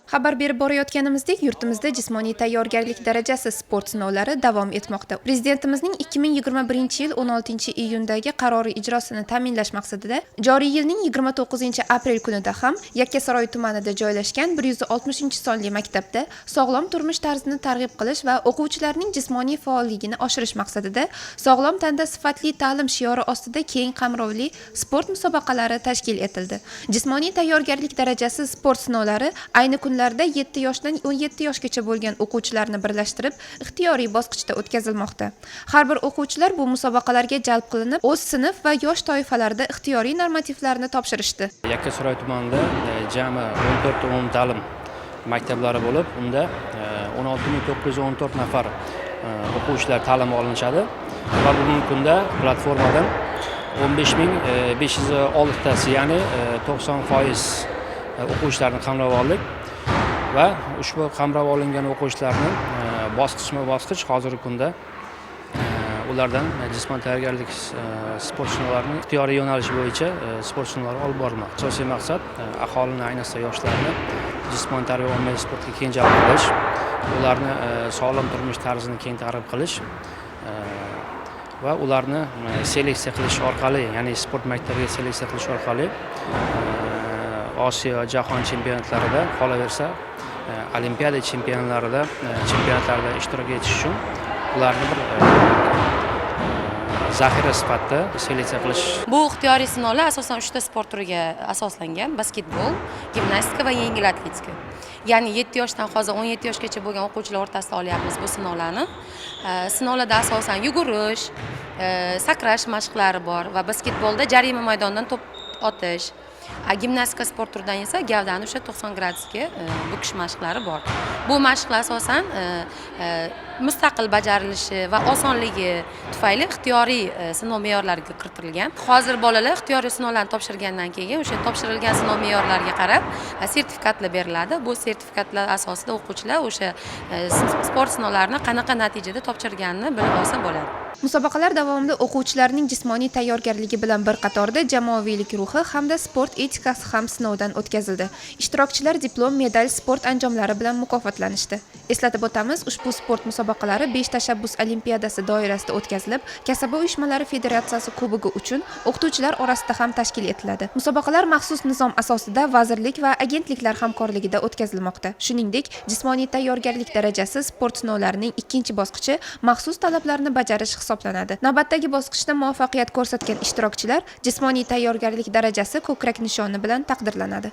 Xabar berib borayotganimizdek, yurtimizda jismoniy tayyorgarlik darajasi sport sinovlari davom etmoqda. Prezidentimizning 2021-yil 16-iyundagi qarori ijrosini ta'minlash maqsadida joriy yilning 29-aprel kunida ham Yakkasaroy tumanida joylashgan 160 sonli maktabda sog'lom turmush tarzini targ'ib qilish va o'quvchilarning jismoniy faolligini oshirish maqsadida sog'lom tanda sifatli ta'lim shiori ostida keng qamrovli sport musobaqalari tashkil etildi. Jismoniy tayyorgarlik darajasi sport sinovlari ayni kunlarda 7 yoshdan 17 yoshgacha bo'lgan o'quvchilarni birlashtirib, ixtiyoriy bosqichda o'tkazilmoqda. Har bir o'quvchilar bu musobaqalarga jalb qilinib, o'z sinf va yosh toifalarida ixtiyoriy normativlarni topshirishdi. Yakkasaroy tumanida jami 14 ta umumta'lim maktablari bo'lib, unda 16914 nafar o'quvchilar ta'lim olinadi va bugungi kunda platformadan 15506 tasi, ya'ni 90% o'quvchilarni qamrab oldik va ushbu qamrab olingan o'quvchilarni bosqichma-bosqich hozirgi kunda ulardan jismoniy tayyorgarlik sport sinovlarini ixtiyoriy yo'nalish bo'yicha sport sinovlari olib borilmoqda. Asosiy maqsad aholini, ayniqsa yoshlarni jismoniy tarbiya va ommaviy sportga keng jalb qilish, ularni sog'lom turmush tarzini keng targ'ib qilish va ularni seleksiya qilish orqali, ya'ni sport maktabiga seleksiya qilish orqali Osiyo, jahon chempionatlarida, qolaversa olimpiada chempionatlarida ishtirok etish uchun ularni bir zaxira sifatida seleksiya qilish. Bu ixtiyoriy sinovlar asosan 3 ta sport turiga asoslangan: basketbol, gimnastika va yengil atletika. Ya'ni 7 yoshdan hozir 17 yoshgacha bo'lgan o'quvchilar o'rtasida olyapmiz bu sinovlarni. Sinovlarda asosan yugurish, sakrash mashqlari bor va basketbolda jarima maydonidan to'p otish. Gimnastika sport turidan esa gavdani o'sha 90 gradusga bukish mashqlari bor. Bu mashqlar asosan mustaqil bajarilishi va osonligi tufayli ixtiyoriy sinov me'yorlariga kiritilgan. Hozir bolalar ixtiyoriy sinovlarni topshirgandan keyin o'sha topshirilgan sinov me'yorlariga qarab sertifikatlar beriladi. Bu sertifikatlar asosida o'quvchilar o'sha sport sinovlarini qanaqa natijada topshirganini bilib olsa bo'ladi. Musobaqalar davomida o'quvchilarning jismoniy tayyorgarligi bilan bir qatorda jamoaviylik ruhi hamda sport etikasi ham sinovdan o'tkazildi. Ishtirokchilar diplom, medal, sport anjomlari bilan mukofotlanishdi. Eslatib o'tamiz, ushbu sport musobaqalari 5 tashabbus olimpiadasi doirasida o'tkazilib, Kasaba uyushmalari federatsiyasi kubogi uchun o'qituvchilar orasida ham tashkil etiladi. Musobaqalar maxsus nizom asosida vazirlik va agentliklar hamkorligida o'tkazilmoqda. Shuningdek, jismoniy tayyorgarlik darajasi sport sinovlarining ikkinchi bosqichi maxsus talablarni bajarish hisoblanadi. Navbatdagi bosqichda muvaffaqiyat ko'rsatgan ishtirokchilar jismoniy tayyorgarlik darajasi ko'krak nishoni bilan taqdirlanadi.